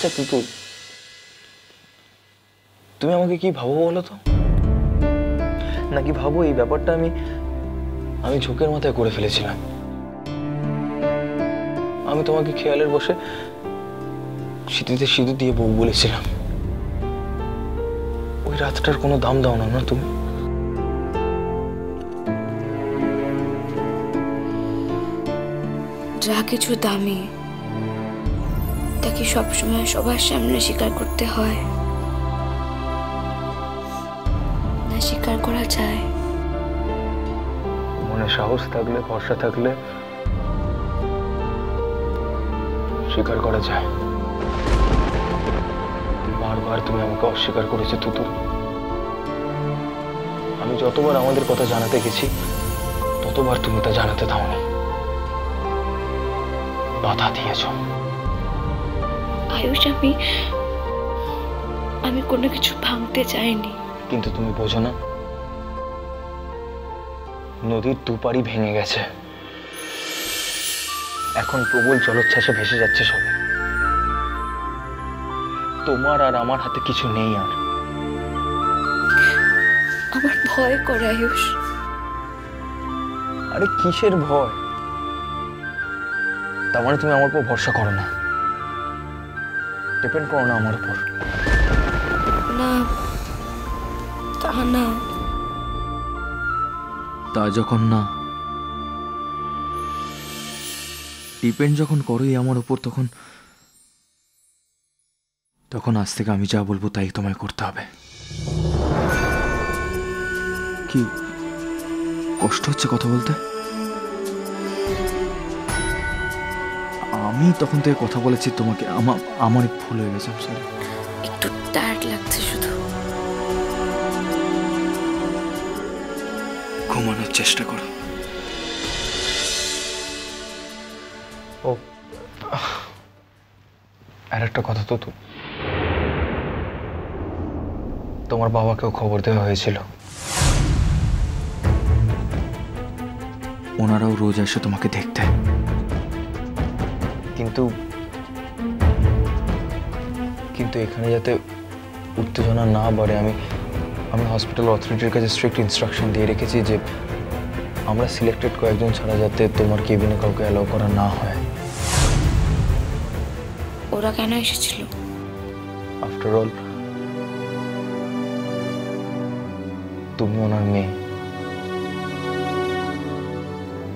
আচ্ছা তুতুল, তুমি আমাকে কি ভাবো বলো তো? নাকি ভাবো এই ব্যাপারটা আমি ঝোঁকের মাথায় করে ফেলেছিলাম? আমি তোমাকে খেয়ালের বসে সিঁথিতে সিঁদুর দিয়ে বউ বলেছিলাম। ওই রাতটার কোনো দাম দাও না না তুমি? যা কিছু দামি তাকে সবসময় সবার সামনে স্বীকার করতে হয় না, স্বীকার করা যায়? মনে সাহস থাকলে, ভরসা থাকলে স্বীকার করা যায়। বারবার তুমি আমাকে অস্বীকার করেছো তুতুল। আমি যতবার আমাদের কথা জানাতে গেছি ততবার তুমি তা জানাতে দাওনি, বাধা দিয়েছ। আয়ুষ, আমি কোনো কিছু ভাঙতে চাইনি। কিন্তু তুমি বোঝো না, নদীর দুপাড়ই ভেঙে গেছে, এখন প্রবল জলোচ্ছ্বাসে ভেসে যাচ্ছে সবে। তোমার আর আমার হাতে কিছু নেই আর। আমার ভয় করে আয়ুষ। আরে কিসের ভয়? তার মানে তুমি আমার উপর ভরসা করো না, ডিপেন্ড করো না আমার উপর? না, তা না। তা যখন না ডিপেন্ড যখন করোই আমার উপর, তখন আজ থেকে আমি যা বলবো তাই তোমায় করতে হবে। কি কষ্ট হচ্ছে কথা বলতে? আমি তখন থেকে কথা বলেছি তোমাকে, আমারই ভুল হয়ে গেছে। সরি, একটু টায়ার্ড লাগছে শুধু। ঘুমানোর চেষ্টা করো। ও আর একটা কথা তো, তোমার বাবাকেও খবর দেওয়া হয়েছিল। ওনারাও রোজ আসে তোমাকে দেখতে, কিন্তু এখানে যাতে উত্তেজনা না বাড়ে আমি হসপিটাল অথরিটির কাছে স্ট্রিক্ট ইনস্ট্রাকশন দিয়ে রেখেছি যে আমরা সিলেক্টেড কয়েকজন ছাড়া যাতে তোমার কেবিনে কাউকে অ্যালাউ করা না হয়। ওরা কেন এসেছিল? আফটার অল তুমি ওনার মেয়ে,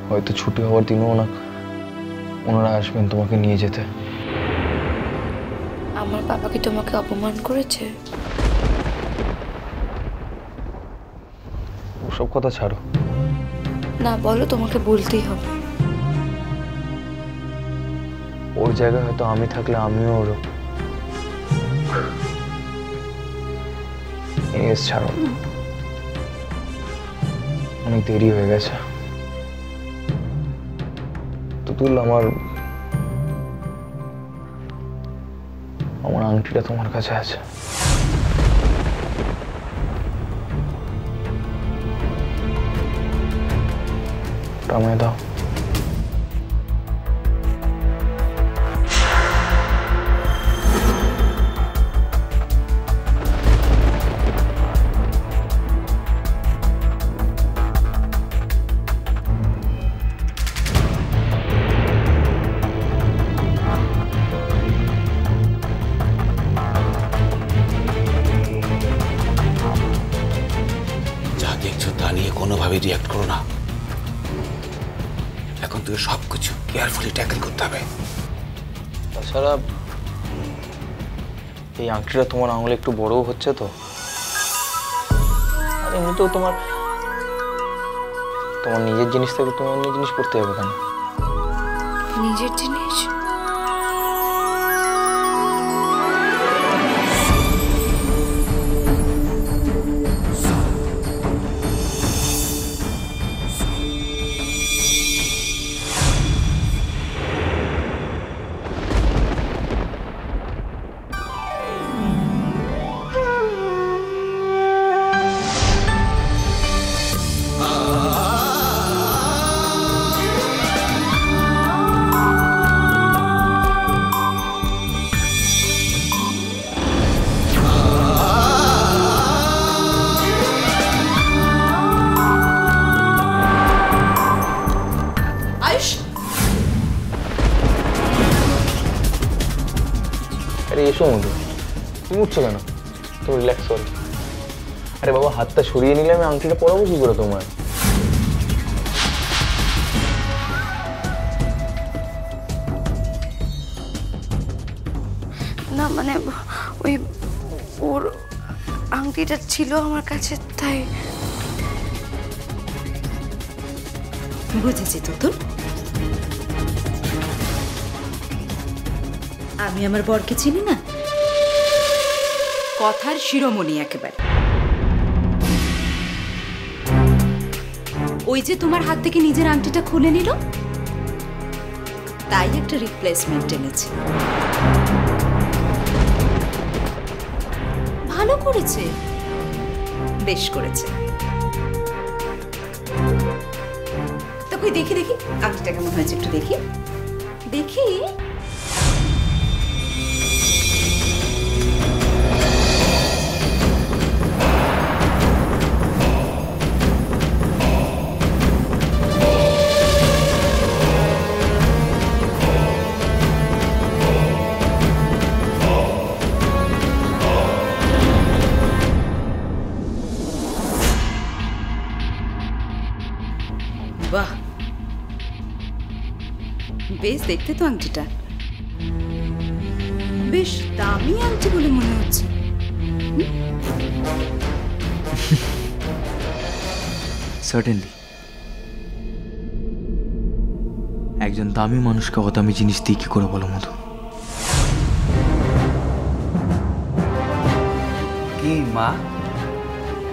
হয়তো ছুটি হওয়ার দিনও ওনারা আসবেন তোমাকে নিয়ে যেতে। আমার বাবা কি তোমাকে অপমান করেছে? ওসব কথা ছাড়ো না, বলো, তোমাকে বলতেই হবে। ওর জায়গায় হয়তো আমি থাকলে আমিও ওর ছাড়ো, অনেক দেরি হয়ে গেছে। তুতুল, আমার আংটিটা তোমার কাছে আছে। আমায় দাও। কোনোভাবে রিঅ্যাক্ট করো না। এখন তুই সবকিছু কেয়ারফুলি ট্যাকেল করতে হবে। তাছাড়া এই আংটিটা তোমার আঙুলে একটু বড়ও হচ্ছে তো, আর এমনিতেও তোমার নিজের জিনিস থেকে তুমি অন্য জিনিস পড়তে যাবে কেন? নিজের জিনিস? আরে এসো মধু, তুমি উঠছো কেন? তুমি রিল্যাক্স করো। আরে বাবা, হাতটা সরিয়ে নিলে আমি আংটিটা পরাবো কি করে তোমার? না মানে ওই ওর আংটিটা ছিল আমার কাছে, তাই। বুঝেছি তুতুল, আমি আমার বরকে চিনি না, কথার শিরোমণি একেবারে। ওই যে তোমার হাত থেকে নিজের আংটিটা খুলে নিল, তাই একটা রিপ্লেসমেন্ট এনেছে। ভালো করেছে, বেশ করেছে। তো কই দেখি দেখি আংটিটা কেমন হয়েছে, একটু দেখি দেখি। বাহ, বেশ দেখতে তো আংটিটা, বেশ দামি আংটি বলে মনে হচ্ছে। সার্টেনলি একজন দামি মানুষকে অদামি জিনিস দিয়ে কি করে বলো মধু? কি মা,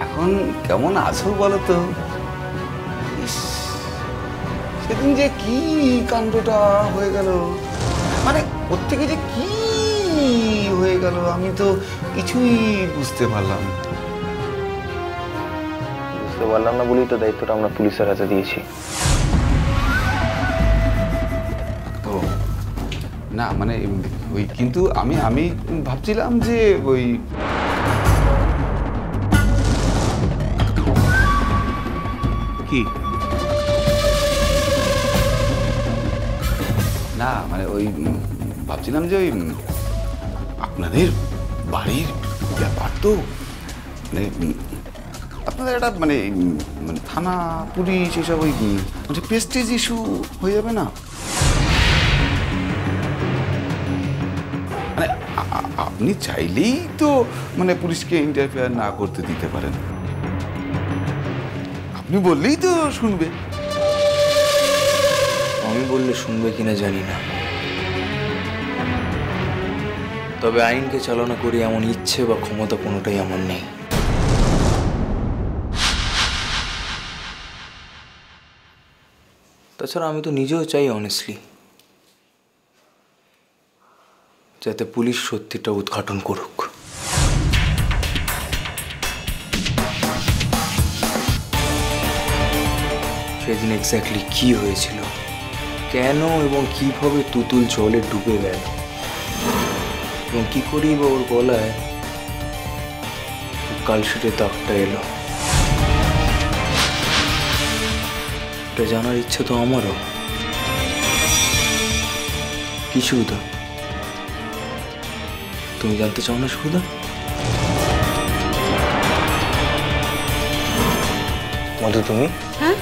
এখন কেমন আছো বলো তো? সেদিন যে কি কাণ্ডটা হয়ে গেল, মানে প্রত্যেকে যে কি হয়ে গেল আমি তো কিছুই বুঝতে পারলাম না। বুঝতে পারলাম না বলেই তো দায়িত্বটা আমরা পুলিশের হাতে দিয়েছি। ও না, মানে ওই কিন্তু আমি ভাবছিলাম যে ওই কি না, মানে ওই ভাবছিলাম যে ওই আপনাদের বাড়ির ব্যাপার তো, মানে আপনাদের একটা মানে থানা পুলিশ এসব ওই মানে প্রেস্টিজ ইস্যু হয়ে যাবে না? মানে আপনি চাইলেই তো মানে পুলিশকে ইন্টারফেয়ার না করতে দিতে পারেন, আপনি বললেই তো শুনবে। আমি বললে শুনবে কিনা জানি না, তবে আইনকে চালনা করি এমন ইচ্ছে বা ক্ষমতা কোনোটাই আমার নেই। তাছাড়া আমি তো নিজেও চাই অনেস্টলি যাতে পুলিশ সত্যিটা উদ্ঘাটন করুক। সেদিন এক্স্যাক্টলি কি হয়েছিল, কেন এবং কিভাবে তুতুল জলে ডুবে গেল, এবং কি করেই বা ওর গলায় কালশিটের দাগটা এলো, এটা জানার ইচ্ছে তো আমারও। কি সুবিধা? তুমি জানতে চাও না সুবিধা? মধু তুমি? হ্যাঁ,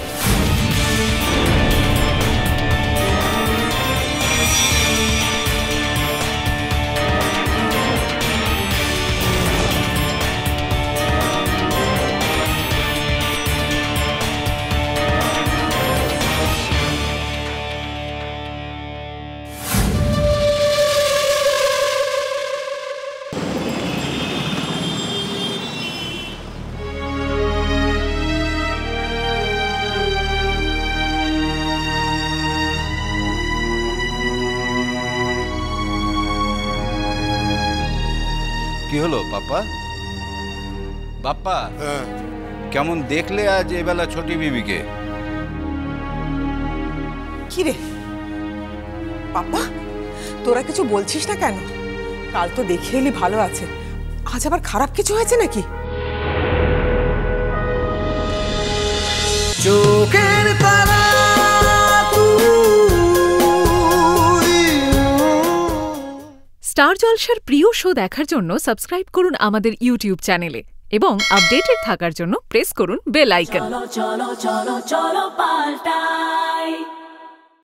কি হলো পাপা? বাপ্পা, কেমন দেখলে আজ এবেলা ছোটি বিবিকে? কি রে বাবা, তোরা কিছু বলছিস না কেন? কাল তো দেখে এলি ভালো আছে, আজ আবার খারাপ কিছু হয়েছে নাকি? চোখের তারা তুই। স্টার জলসার প্রিয় শো দেখার জন্য সাবস্ক্রাইব করুন আমাদের ইউটিউব চ্যানেলে এবং আপডেটেড থাকার জন্য প্রেস করুন বেল আইকন। চলো চলো চলো চলো পাল্টাই।